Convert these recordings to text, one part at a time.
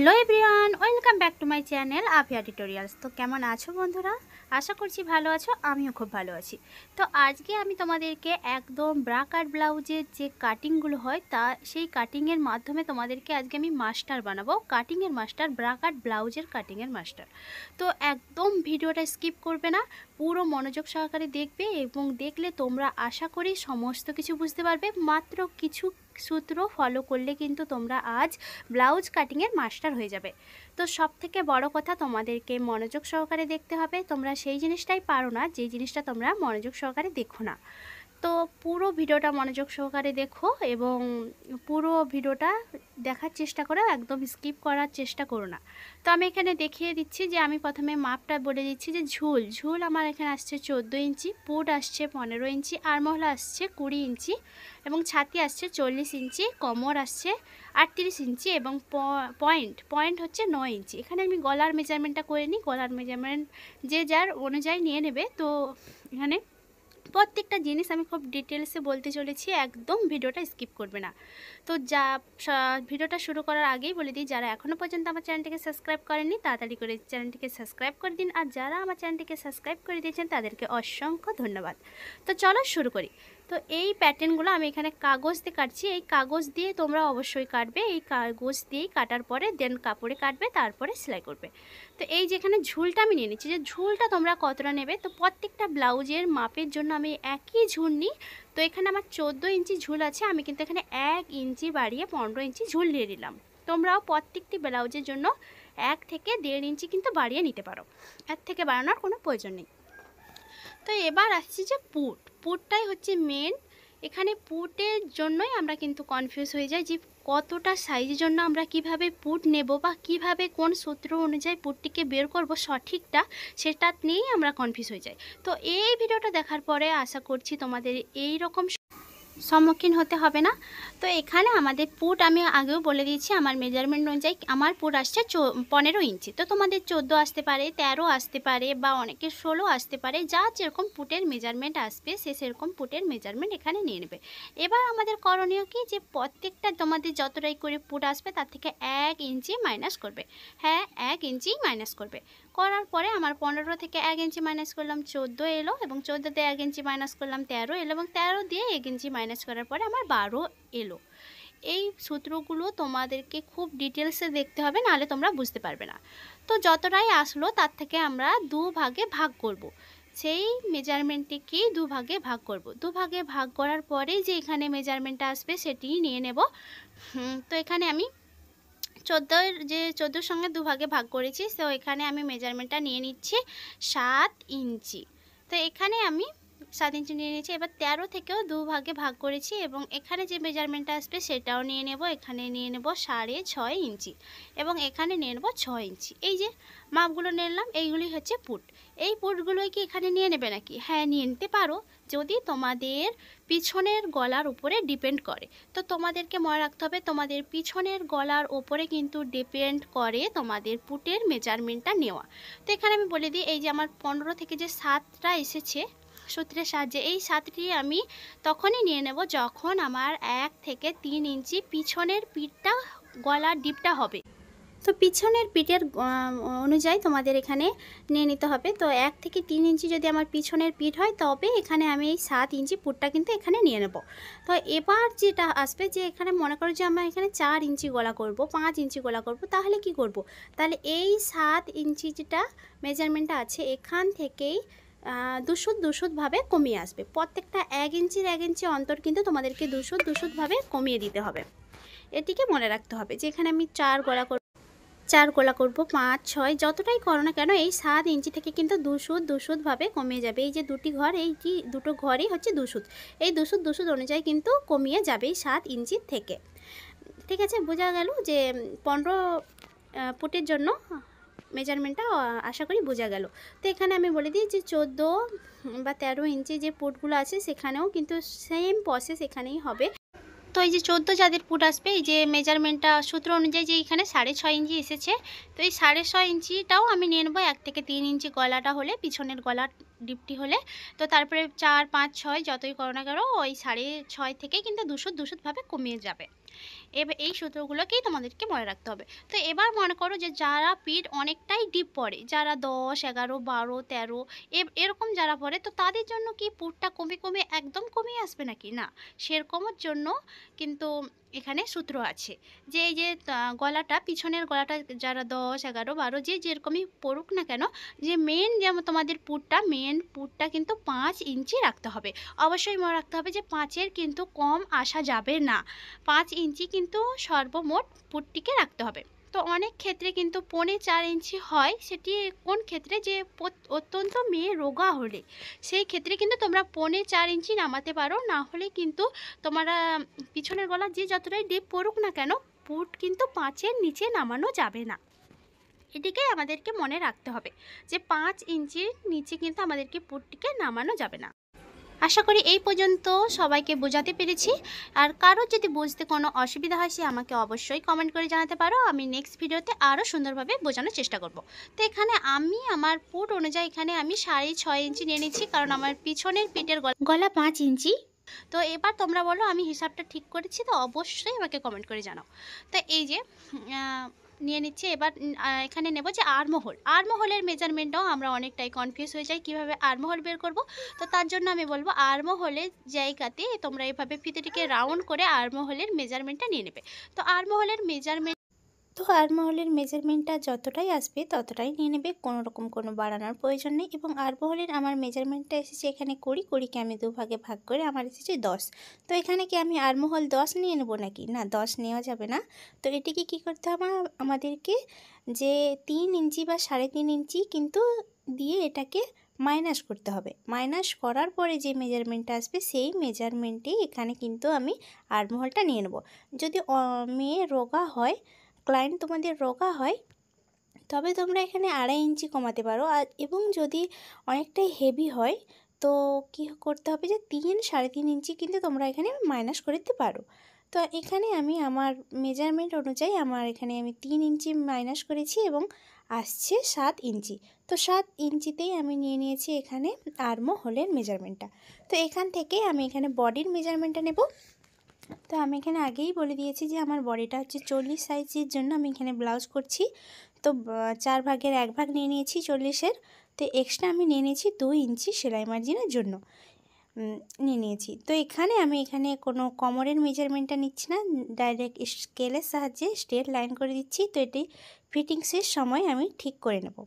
Hello everyone, welcome back to my channel Afia tutorials. তো কেমন আছো বন্ধুরা? আশা করছি ভালো আছো, আমিও খুব ভালো আছি। তো আজকে আমি তোমাদেরকে একদম ব্রা কাট ব্লাউজের যে কাটিংগুলো হয় সেই কাটিংয়ের মাধ্যমে তোমাদেরকে আজকে আমি মাস্টার বানাবো, কাটিংয়ের মাস্টার, ব্রা কাট ব্লাউজের কাটিংয়ের মাস্টার। তো একদম ভিডিওটা স্কিপ করবে না, পুরো মনোযোগ সহকারে দেখবে এবং দেখলে তোমরা আশা করি সমস্ত কিছু বুঝতে পারবে। মাত্র কিছু সূত্র ফলো করলে কিন্তু তোমরা আজ ব্লাউজ কাটিংয়ের মাস্টার হয়ে যাবে। তো সব থেকে বড় কথা, তোমাদেরকে মনোযোগ সহকারে দেখতে হবে। তোমরা সেই জিনিসটাই পারো না যে জিনিসটা তোমরা মনোযোগ সহকারে দেখো না। তো পুরো ভিডিওটা মনোযোগ সহকারে দেখো এবং পুরো ভিডিওটা দেখার চেষ্টা করো, একদম স্কিপ করার চেষ্টা করো না। তো আমি এখানে দেখিয়ে দিচ্ছি যে আমি প্রথমে মাপটা বলে দিচ্ছি যে ঝুল আমার এখানে আসছে 14 ইঞ্চি, পুট আসছে 15 ইঞ্চি, আরমহলা আসছে 20 ইঞ্চি এবং ছাতি আসছে 40 ইঞ্চি, কোমর আসছে 38 ইঞ্চি এবং পয়েন্ট হচ্ছে 9 ইঞ্চি। এখানে আমি গলার মেজারমেন্টটা করে নিই, গলার মেজারমেন্ট যে যার অনুযায়ী নিয়ে নেবে। তো এখানে প্রত্যেকটা জিনিস আমি খুব ডিটেলসে বলতে চলেছি, একদম ভিডিওটা স্কিপ করবে না। তো ভিডিওটা শুরু করার আগেই বলে দিই, যারা এখনও পর্যন্ত আমার চ্যানেলটিকে সাবস্ক্রাইব করেননি তাড়াতাড়ি করে চ্যানেলটিকে সাবস্ক্রাইব করে দিন, আর যারা আমার চ্যানেলটিকে সাবস্ক্রাইব করে দিয়েছেন তাদেরকে অসংখ্য ধন্যবাদ। তো চলো শুরু করি। তো এই প্যাটার্নগুলো আমি এখানে কাগজ দিয়ে কাটছি, এই কাগজ দিয়ে তোমরা অবশ্যই কাটবে, এই কাগজ দিয়েই কাটার পরে দেন কাপড়ে কাটবে, তারপরে সেলাই করবে। তো এই যেখানে ঝুলটা আমি নিয়ে নিচ্ছি, যে ঝুলটা তোমরা কতটা নেবে, তো প্রত্যেকটা ব্লাউজের মাপের জন্য আমি একই ঝুল নিই। তো এখানে আমার 14 ইঞ্চি ঝুল আছে, আমি কিন্তু এখানে 1 ইঞ্চি বাড়িয়ে 15 ইঞ্চি ঝুল নিয়ে নিলাম। তোমরাও প্রত্যেকটি ব্লাউজের জন্য 1 থেকে 1.5 ইঞ্চি কিন্তু বাড়িয়ে নিতে পারো, এর থেকে বাড়ানোর কোনো প্রয়োজন নেই। তো এবার আসছি যে পুটটাই হচ্ছে মেন। এখানে পুটের জন্যই আমরা কিন্তু কনফিউজ হয়ে যাই যে কতটা সাইজের জন্য আমরা কিভাবে পুট নেব বা কিভাবে কোন সূত্র অনুযায়ী পুটটিকে বের করব সঠিকটা, সেটা নিয়েই আমরা কনফিউজ হয়ে যাই। তো এই ভিডিওটা দেখার পরে আশা করছি তোমাদের এই রকম সম্মুখীন হতে হবে না। তো এখানে আমাদের পুট আমি আগেও বলে দিয়েছি, আমার মেজারমেন্ট অনুযায়ী আমার পুট আসছে 15 ইঞ্চি। তো তোমাদের 14 আসতে পারে, 13 আসতে পারে বা অনেকের 16 আসতে পারে, যা যেরকম পুটের মেজারমেন্ট আসবে সে সেরকম পুটের মেজারমেন্ট এখানে নিয়ে নেবে। এবার আমাদের করণীয় কি, যে প্রত্যেকটা তোমাদের যতটাই করে পুট আসবে তার থেকে 1 ইঞ্চি মাইনাস করবে। হ্যাঁ, 1 ইঞ্চি মাইনাস করবে। করার পরে আমার 15 থেকে 1 ইঞ্চি মাইনাস করলাম 14 এলো, এবং 14তে 1 ইঞ্চি মাইনাস করলাম 13 এলো, এবং 13 দিয়ে 1 ইঞ্চি মাইনাস করার পরে আমার 12 এলো। এই সূত্রগুলো তোমাদেরকে খুব ডিটেলসে দেখতে হবে, নাহলে তোমরা বুঝতে পারবে না। তো যতটাই আসলো তার থেকে আমরা 2 ভাগে ভাগ করব। সেই মেজারমেন্টটিকেই 2 ভাগে ভাগ করব। 2 ভাগে ভাগ করার পরে যে এখানে মেজারমেন্টটা আসবে সেটি নিয়ে নেব। তো এখানে আমি 14 সঙ্গে 2 ভাগে ভাগ করেছি, তো এখানে আমি মেজারমেন্টটা নিয়ে নিচ্ছি 7 ইঞ্চি। তো এখানে আমি 7 ইঞ্চি নিয়ে নিয়েছি। এবার 13 থেকেও 2 ভাগে ভাগ করেছি এবং এখানে যে মেজারমেন্টটা আসবে সেটাও নিয়ে নেব। এখানে নিয়ে নেব 6.5 ইঞ্চি এবং এখানে নিয়ে নেব 6 ইঞ্চি। এই যে মাপগুলো নিলাম, এইগুলি হচ্ছে পুট। এই পুটগুলোই কি এখানে নিয়ে নেবে নাকি? হ্যাঁ, নিয়ে নিতে পারো, যদি তোমাদের পিছনের গলার উপরে ডিপেন্ড করে। তো তোমাদেরকে মনে রাখতে হবে, তোমাদের পিছনের গলার ওপরে কিন্তু ডিপেন্ড করে তোমাদের পুটের মেজারমেন্টটা নেওয়া। তো এখানে আমি বলে দিই, এই যে আমার 15 থেকে যে 7টা এসেছে সূত্রের সাহায্যে, এই 7টি আমি তখনই নিয়ে নেব যখন আমার 1 থেকে 3 ইঞ্চি পিছনের পিঠটা, গলার ডিপটা হবে। তো পিছনের পিঠের অনুযায়ী তোমাদের এখানে নিয়ে নিতে হবে। তো 1 থেকে 3 ইঞ্চি যদি আমার পিছনের পিঠ হয়, তবে এখানে আমি এই 7 ইঞ্চি পুটটা কিন্তু এখানে নিয়ে নেব। তো এবার যেটা আসবে, যে এখানে মনে করো যে আমরা এখানে 4 ইঞ্চি গলা করব, 5 ইঞ্চি গলা করব, তাহলে কি করব? তাহলে এই 7 ইঞ্চি যেটা মেজারমেন্টটা আছে এখান থেকেই দুশুদভাবে কমিয়ে আসবে। প্রত্যেকটা 1 ইঞ্চি অন্তর কিন্তু তোমাদেরকে দুশুদভাবে কমিয়ে দিতে হবে। এটিকে মনে রাখতে হবে যে এখানে আমি 4 গলা করব, 5, 6 যতটাই করো না কেন, এই 7 ইঞ্চি থেকে কিন্তু দুশুদভাবে কমিয়ে যাবে। এই যে দুটি ঘর, এই যে দুটো ঘরই হচ্ছে দুশুদ, এই দুশুদ অনুযায়ী কিন্তু কমিয়ে যাবে এই 7 ইঞ্চি থেকে। ঠিক আছে, বোঝা গেল যে 15 ফুটের জন্য মেজারমেন্টটা আশা করি বোঝা গেল। তো এখানে আমি বলে দিই যে 14 বা 13 ইঞ্চি যে পুটগুলো আছে সেখানেও কিন্তু সেম প্রসেস এখানেই হবে। তো এই যে 14 যাদের পুট আসবে, এই যে মেজারমেন্টটা সূত্র অনুযায়ী যে এখানে 6.5 ইঞ্চি এসেছে, তো এই 6.5 ইঞ্চিটাও আমি নিয়ে নেবো 1 থেকে 3 ইঞ্চি গলাটা হলে, পিছনের গলার ডিপটি হলে। তো তারপরে 4, 5, 6 যতই করো না কেন, ওই 6.5 থেকে কিন্তু দুশুদভাবে কমিয়ে যাবে। এবার এই সূত্রগুলোকেই তোমাদেরকে মনে রাখতে হবে। তো এবার মনে করো যে যারা পিঠ অনেকটাই ডিপ পড়ে, যারা 10, 11, 12, 13 এরকম যারা পড়ে, তো তাদের জন্য কি পুরটা কমে কমে একদম কমে আসবে নাকি? না, সেরকমের জন্য কিন্তু এখানে সূত্র আছে যে এই যে গলাটা, পিছনের গলাটা যারা 10, 11, 12 যে যেরকমই পড়ুক না কেন, যে যেমন তোমাদের মেন পুরটা কিন্তু 5 ইঞ্চি রাখতে হবে। অবশ্যই মনে রাখতে হবে যে 5-এর কিন্তু কম আসা যাবে না, 5 ইঞ্চি কিন্তু সর্বমোট পুরটিকে রাখতে হবে। তো অনেক ক্ষেত্রে কিন্তু 4.5 ইঞ্চি হয়, সেটি কোন ক্ষেত্রে, যে অত্যন্ত মেয়ে রোগা হলে সেই ক্ষেত্রে কিন্তু তোমরা 4.5 ইঞ্চি নামাতে পারো। না হলে কিন্তু তোমরা পিছনের গলা যে যতটাই ডিপ পড়ুক না কেন, পুট কিন্তু 5-এর নিচে নামানো যাবে না। এটিকে আমাদেরকে মনে রাখতে হবে যে 5 ইঞ্চির নিচে কিন্তু আমাদেরকে পুটটিকে নামানো যাবে না। আশা করি এই পর্যন্ত সবাইকে বোঝাতে পেরেছি। আর কারো যদি বুঝতে কোনো অসুবিধা হয় সে আমাকে অবশ্যই কমেন্ট করে জানাতে পারো, আমি নেক্সট ভিডিওতে আরও সুন্দরভাবে বোঝানোর চেষ্টা করব। তো এখানে আমি আমার পুট অনুযায়ী এখানে আমি 6.5 ইঞ্চি নিয়ে নিচ্ছি, কারণ আমার পিছনের পিঠের গলা 5 ইঞ্চি। তো এবার তোমরা বলো আমি হিসাবটা ঠিক করেছি? তো অবশ্যই আমাকে কমেন্ট করে জানাও। তো এই যে নিয়ে নিচ্ছি। এবার এখানে নেব যে আর্মহোলের মেজারমেন্টটাও আমরা অনেকটাই কনফিউজ হয়ে যাই কীভাবে আর্মহোল বের করব। তো তার জন্য আমি বলবো আর্মহোলের জায়গাতে তোমরা এভাবে ফিতেটিকে রাউন্ড করে আর্মহোলের মেজারমেন্টটা নিয়ে নেবে। তো আর্মহোলের মেজারমেন্টটা যতটাই আসবে ততটাই নিয়ে নেবে, কোনো রকম কোনো বাড়ানোর প্রয়োজন নেই। এবং আর্মহোলের আমার মেজারমেন্টটা এসেছে এখানে 20কে আমি দুভাগে ভাগ করে আমার এসেছে 10। তো এখানে কি আমি আর্মহোল 10 নিয়ে নেবো নাকি? না, 10 নেওয়া যাবে না। তো এটিকে কি করতে হবে আমাদেরকে, যে 3 ইঞ্চি বা 3.5 ইঞ্চি কিন্তু দিয়ে এটাকে মাইনাস করতে হবে। মাইনাস করার পরে যে মেজারমেন্টটা আসবে সেই মেজারমেন্টেই এখানে কিন্তু আমি আর্মহোলটা নিয়ে নেব। যদি মেয়ে রোগা হয়, ক্লায়েন্ট তোমাদের রোগা হয়, তবে তোমরা এখানে 2.5 ইঞ্চি কমাতে পারো। আর এবং যদি অনেকটাই হেভি হয় তো কি করতে হবে, যে 3-3.5 ইঞ্চি কিন্তু তোমরা এখানে মাইনাস করে দিতে পারো। তো এখানে আমি আমার মেজারমেন্ট অনুযায়ী আমি 3 ইঞ্চি মাইনাস করেছি এবং আসছে 7 ইঞ্চি। তো 7 ইঞ্চিতেই আমি নিয়ে নিয়েছি এখানে আর্মহোলের মেজারমেন্টটা। তো এখান থেকে আমি এখানে বডির মেজারমেন্টটা নেব। তো আমি এখানে আগেই বলে দিয়েছি যে আমার বডিটা হচ্ছে 40 সাইজের জন্য আমি এখানে ব্লাউজ করছি। তো 4 ভাগের 1 ভাগ নিয়ে নিয়েছি 40-এর। তো এক্সট্রা আমি নিয়ে নিয়েছি 2 ইঞ্চি সেলাই মার্জিনের জন্য নিয়ে নিয়েছি। তো আমি এখানে কোনো কোমরের মেজারমেন্টটা নিচ্ছি না, ডাইরেক্ট স্কেলের সাহায্যে স্ট্রেট লাইন করে দিচ্ছি। তো এটি ফিটিংসের সময় আমি ঠিক করে নেব।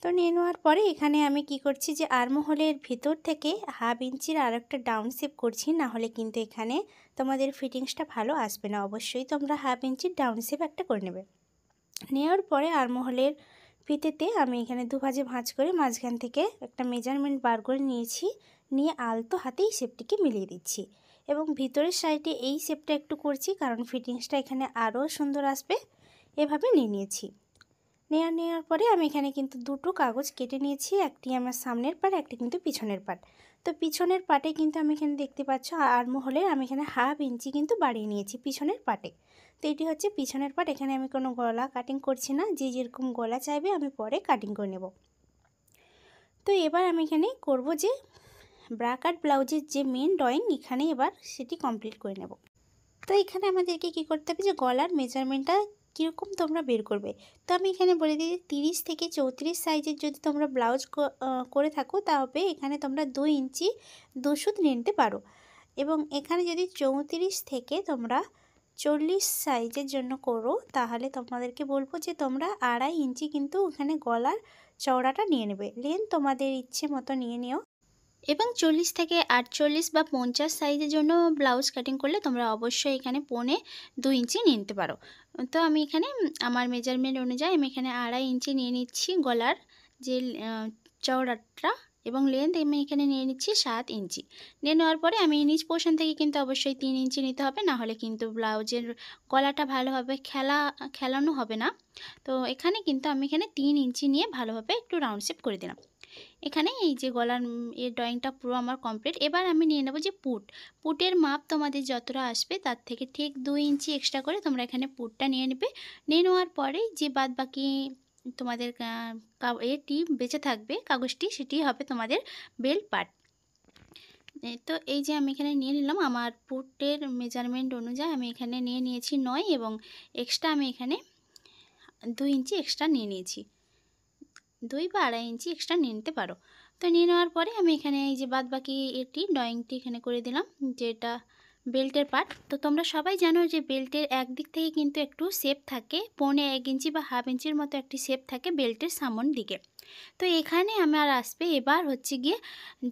তো নিয়ে নেওয়ার পরে এখানে আমি কি করছি, যে আর্মহোলের ভিতর থেকে 1/2 ইঞ্চির আর একটা ডাউন শেপ করছি, না হলে কিন্তু এখানে তোমাদের ফিটিংসটা ভালো আসবে না। অবশ্যই তোমরা 1/2 ইঞ্চির ডাউন শেপ একটা করে নেবে। নেওয়ার পরে আর্মহোলের ফিতেতে আমি এখানে দুভাজে ভাঁজ করে মাঝখান থেকে একটা মেজারমেন্ট বার করে নিয়েছি, নিয়ে আলতো হাতেই শেপটিকে মিলিয়ে দিচ্ছি। এবং ভিতরের সাইডে এই শেপটা একটু করছি কারণ ফিটিংসটা এখানে আরও সুন্দর আসবে। এভাবে নিয়ে নিয়েছি। নেওয়ার পরে আমি এখানে কিন্তু দুটো কাগজ কেটে নিয়েছি, একটি আমার সামনের পার্ট, একটি কিন্তু পিছনের পার্ট। তো পিছনের পার্টে কিন্তু আমি এখানে দেখতে পাচ্ছ আর্মহোলের আমি এখানে 1/2 ইঞ্চি কিন্তু বাড়িয়ে নিয়েছি পিছনের পার্টে। তো এটি হচ্ছে পিছনের পার্ট। এখানে আমি কোনো গলা কাটিং করছি না, যে যেরকম গলা চাইবে আমি পরে কাটিং করে নেব। তো এবার আমি এখানে করব যে ব্রা কাট ব্লাউজের যে মেন ড্রয়িং, এখানে এবার সেটি কমপ্লিট করে নেব। তো এখানে আমাদেরকে কি করতে হবে, যে গলার মেজারমেন্টটা কীরকম তোমরা বের করবে। তো আমি এখানে বলে দিই 30 থেকে 34 সাইজের যদি তোমরা ব্লাউজ করে থাকো, তবে এখানে তোমরা 2 ইঞ্চি 2 সুত নিয়ে নিতে পারো। এবং এখানে যদি 34 থেকে তোমরা 40 সাইজের জন্য করো, তাহলে তোমাদেরকে বলবো যে তোমরা 2.5 ইঞ্চি কিন্তু এখানে গলার চওড়াটা নিয়ে নেবে। লেন্থ তোমাদের ইচ্ছে মতো নিয়ে নিও। এবং 40 থেকে 48 বা 50 সাইজের জন্য ব্লাউজ কাটিং করলে তোমরা অবশ্যই এখানে 2.25 ইঞ্চি নিয়ে নিতে পারো। তো আমি এখানে আমার মেজারমেন্ট অনুযায়ী আমি এখানে 2.5 ইঞ্চি নিয়ে নিচ্ছি গলার যে চওড়াটা, এবং লেন্থ আমি এখানে নিয়ে নিচ্ছি 7 ইঞ্চি। নিয়ে নেওয়ার পরে আমি নিচ পোর্শন থেকে কিন্তু অবশ্যই 3 ইঞ্চি নিতে হবে, না হলে কিন্তু ব্লাউজের গলাটা ভালোভাবে খেলানো হবে না। তো এখানে কিন্তু আমি 3 ইঞ্চি নিয়ে ভালোভাবে একটু রাউন্ড শেপ করে দিলাম। এখানে এই যে গলার এর ড্রয়িংটা পুরো আমার কমপ্লিট। এবার আমি নিয়ে নেব যে পুটের মাপ তোমাদের যতটা আসবে তার থেকে ঠিক 2 ইঞ্চি এক্সট্রা করে তোমরা এখানে পুটটা নিয়ে নেবে। নিয়ে নেওয়ার পরে যে বাদ বাকি তোমাদের এটি বেঁচে থাকবে কাগজটি, সেটি হবে তোমাদের বেল্ট পার্ট। তো এই যে আমি এখানে নিয়ে নিলাম আমার পুটের মেজারমেন্ট অনুযায়ী আমি এখানে নিয়ে নিয়েছি 9 এবং এক্সট্রা আমি এখানে 2 ইঞ্চি এক্সট্রা নিয়ে নিয়েছি। 2 বা 2.5 ইঞ্চি এক্সট্রা নিয়ে নিতে পারো। তো নিয়ে নেওয়ার পরে আমি এখানে এই যে বাদবাকি ড্রয়িংটি এখানে করে দিলাম, যেটা বেল্টের পার্ট। তো তোমরা সবাই জানো যে বেল্টের একদিক থেকে কিন্তু একটু শেপ থাকে, 1.25 ইঞ্চি বা হাফ ইঞ্চির মতো একটি শেপ থাকে বেল্টের সামন দিকে। তো এখানে আমার আসবে এবার হচ্ছে গিয়ে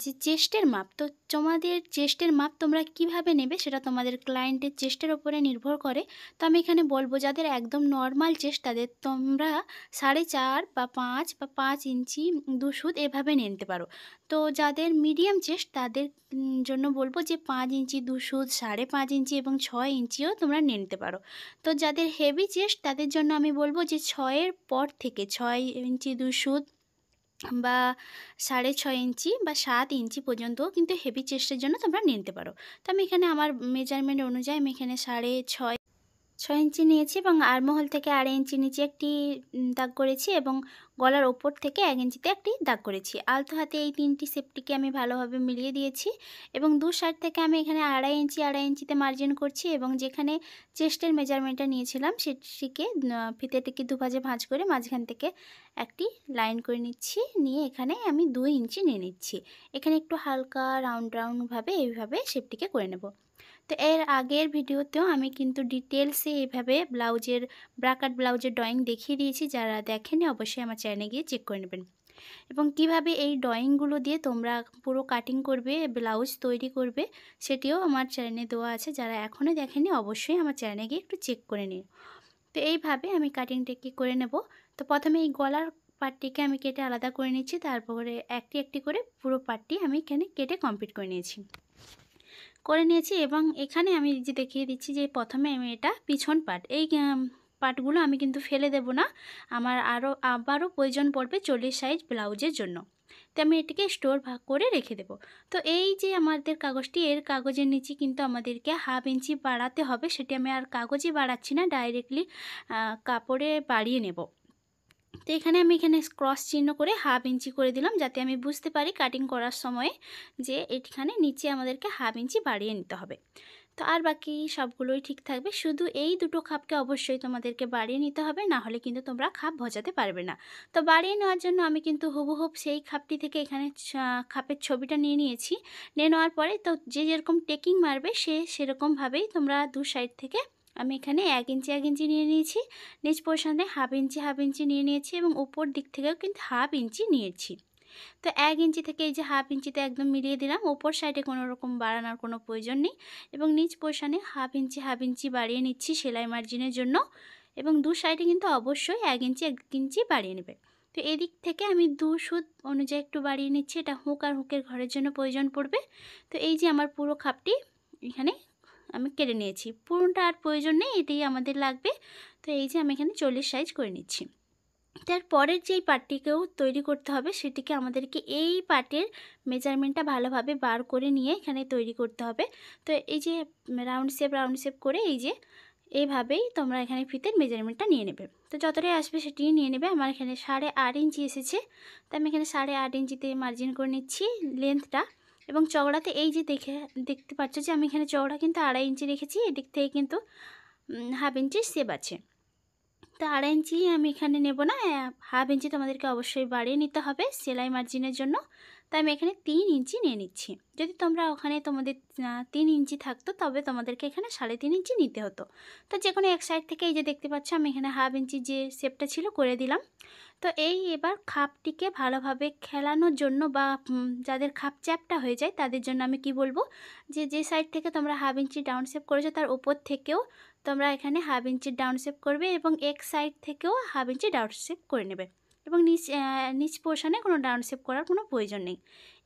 যে চেস্টের মাপ। তো তোমাদের চেস্টের মাপ তোমরা কিভাবে নেবে সেটা তোমাদের ক্লায়েন্টের চেস্টের ওপরে নির্ভর করে। তো আমি এখানে বলবো যাদের একদম নর্মাল চেস্ট তাদের তোমরা 4.5 বা 5 বা 5 ইঞ্চি 2 সুত এভাবে নিয়ে নিতে পারো। তো যাদের মিডিয়াম চেস্ট তাদের জন্য বলবো যে 5 ইঞ্চি 2 সুত, 5.5 ইঞ্চি এবং 6 ইঞ্চিও তোমরা নিয়ে নিতে পারো। তো যাদের হেভি চেস্ট তাদের জন্য আমি বলবো যে 6-এর পর থেকে 6 ইঞ্চি 2 সুত বা 6.5 ইঞ্চি বা 7 ইঞ্চি পর্যন্তও কিন্তু হেভি চেস্টের জন্য তোমরা নিয়ে নিতে পারো। তো আমি এখানে আমার মেজারমেন্ট অনুযায়ী আমি এখানে 6.5 ইঞ্চি নিয়েছি এবং আর্মহোল থেকে 2.5 ইঞ্চি নিচে একটি দাগ করেছি এবং গলার ওপর থেকে 1 ইঞ্চিতে একটি দাগ করেছি। আলতো হাতে এই 3টি শেপটিকে আমি ভালোভাবে মিলিয়ে দিয়েছি এবং দু সাইড থেকে আমি এখানে 2.5 ইঞ্চিতে মার্জিন করছি এবং যেখানে চেস্টের মেজারমেন্টটা নিয়েছিলাম সেটিকে ফিতেটিকে দুভাজে ভাঁজ করে মাঝখান থেকে একটি লাইন করে নিচ্ছি, নিয়ে এখানে আমি 2 ইঞ্চি নিয়ে নিচ্ছি। এখানে একটু হালকা রাউন্ডভাবে এইভাবে শেপটিকে করে নেব। তো এর আগের ভিডিওতেও আমি কিন্তু ডিটেলসে এইভাবে ব্রাকাট ব্লাউজের ড্রয়িং দেখিয়ে দিয়েছি, যারা দেখেনি অবশ্যই আমার চ্যানেলে গিয়ে চেক করে নেবেন। এবং কিভাবে এই ড্রয়িংগুলো দিয়ে তোমরা পুরো কাটিং করবে, ব্লাউজ তৈরি করবে সেটিও আমার চ্যানেলে দেওয়া আছে, যারা এখনও দেখেনি অবশ্যই আমার চ্যানেলে গিয়ে একটু চেক করে নিও। তো এইভাবে আমি কাটিংটাকে করে নেব। তো প্রথমে এই গলার পার্টটিকে আমি কেটে আলাদা করে নিচ্ছি, তারপরে একটি একটি করে পুরো পার্টটি আমি এখানে কেটে কমপ্লিট করে নিয়েছি এবং এখানে আমি যে দেখিয়ে দিচ্ছি যে প্রথমে আমি এটা পিছন পার্ট, এই পার্টগুলো আমি কিন্তু ফেলে দেব না, আমার আবারও প্রয়োজন পড়বে 40 সাইজ ব্লাউজের জন্য। তো আমি এটিকে স্টোর ভাগ করে রেখে দেব। তো এই যে আমাদের কাগজটি, এর কাগজের নিচে কিন্তু আমাদেরকে হাফ ইঞ্চি বাড়াতে হবে, সেটি আমি আর কাগজে বাড়াচ্ছি না, ডাইরেক্টলি কাপড়ে বাড়িয়ে নেব। তো এখানে আমি ক্রস চিহ্ন করে হাফ ইঞ্চি করে দিলাম, যাতে আমি বুঝতে পারি কাটিং করার সময় যে এখানে নিচে আমাদেরকে হাফ ইঞ্চি বাড়িয়ে নিতে হবে। তো আর বাকি সবগুলোই ঠিক থাকবে, শুধু এই দুটো খাপকে অবশ্যই তোমাদেরকে বাড়িয়ে নিতে হবে, না হলে কিন্তু তোমরা খাপ ভজাতে পারবে না। তো বাড়িয়ে নেওয়ার জন্য আমি কিন্তু হুবহুব সেই খাপটি থেকে এখানে খাপের ছবিটা নিয়ে নিয়েছি। নিয়ে নেওয়ার পরে তো যে যেরকম টেকিং মারবে সেরকমভাবেই তোমরা দু সাইড থেকে আমি এখানে 1 ইঞ্চি নিয়ে নিয়েছি, নিচ পোর্শনে হাফ ইঞ্চি নিয়ে নিয়েছি এবং উপর দিক থেকেও কিন্তু হাফ ইঞ্চি নিয়েছি। তো 1 ইঞ্চি থেকে এই যে হাফ ইঞ্চিতে একদম মিলিয়ে দিলাম, ওপর সাইডে কোনো রকম বাড়ানোর কোনো প্রয়োজন নেই এবং নিচ পোর্শনে হাফ ইঞ্চি বাড়িয়ে নিচ্ছি সেলাই মার্জিনের জন্য এবং দু সাইডে কিন্তু অবশ্যই 1 ইঞ্চি বাড়িয়ে নেবে। তো এদিক থেকে আমি 2 সুত অনুযায়ী একটু বাড়িয়ে নিচ্ছি, এটা হুক আর হুকের ঘরের জন্য প্রয়োজন পড়বে। তো এই যে আমার পুরো খাপটি এখানে আমি কেটে নিয়েছি, পুরোটা আর প্রয়োজন নেই, এটাই আমাদের লাগবে। তো এই যে আমি এখানে 40 সাইজ করে নিচ্ছি। তারপরের যেই পার্টটিকেও তৈরি করতে হবে সেটিকে আমাদেরকে এই পার্টের মেজারমেন্টটা ভালোভাবে বার করে নিয়ে এখানে তৈরি করতে হবে। তো এই যে রাউন্ড শেপ করে এই যে এইভাবেই তোমরা এখানে ফিতের মেজারমেন্টটা নিয়ে নেবে। তো যতটাই আসবে সেটি নিয়ে নেবে। আমার এখানে 8.5 ইঞ্চি এসেছে, তো আমি এখানে 8.5 ইঞ্চিতে মার্জিন করে নিচ্ছি লেন্থটা এবং চওড়াতে এই যে দেখতে পাচ্ছ যে আমি এখানে চওড়া কিন্তু 2.5 ইঞ্চি রেখেছি, এদিক থেকে কিন্তু হাফ ইঞ্চির শেপ আছে। তো 2.5 ইঞ্চি আমি এখানে নেব না, হাফ ইঞ্চি তোমাদেরকে অবশ্যই বাড়িয়ে নিতে হবে সেলাই মার্জিনের জন্য। তাই আমি এখানে 3 ইঞ্চি নিয়ে নিচ্ছি। যদি তোমরা ওখানে তোমাদের 3 ইঞ্চি থাকতো তবে তোমাদেরকে এখানে 3.5 ইঞ্চি নিতে হতো। তো যে কোনো এক সাইড থেকে এই যে দেখতে পাচ্ছ আমি এখানে হাফ ইঞ্চি যে শেপটা ছিল করে দিলাম। তো এই এবার খাপটিকে ভালোভাবে খেলানোর জন্য বা যাদের খাপ চ্যাপটা হয়ে যায় তাদের জন্য আমি কি বলবো, যে সাইড থেকে তোমরা হাফ ইঞ্চি ডাউন শেপ করেছো তার উপর থেকেও তোমরা এখানে হাফ ইঞ্চি ডাউন শেপ করবে এবং এক সাইড থেকেও হাফ ইঞ্চি ডাউন শেপ করে নেবে এবং নিচ পোর্শনে কোনো ডাউন শেপ করার কোনো প্রয়োজন নেই।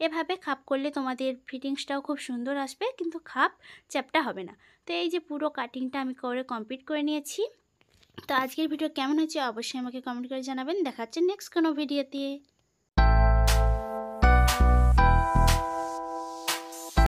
এভাবে খাপ করলে তোমাদের ফিটিংসটাও খুব সুন্দর আসবে, কিন্তু খাপ চ্যাপটা হবে না। তো এই যে পুরো কাটিংটা আমি কমপ্লিট করে নিয়েছি। তো আজকের ভিডিও কেমন হয়েছে অবশ্যই আমাকে কমেন্ট করে জানাবেন। দেখা হচ্ছে নেক্সট কোনো ভিডিওতে।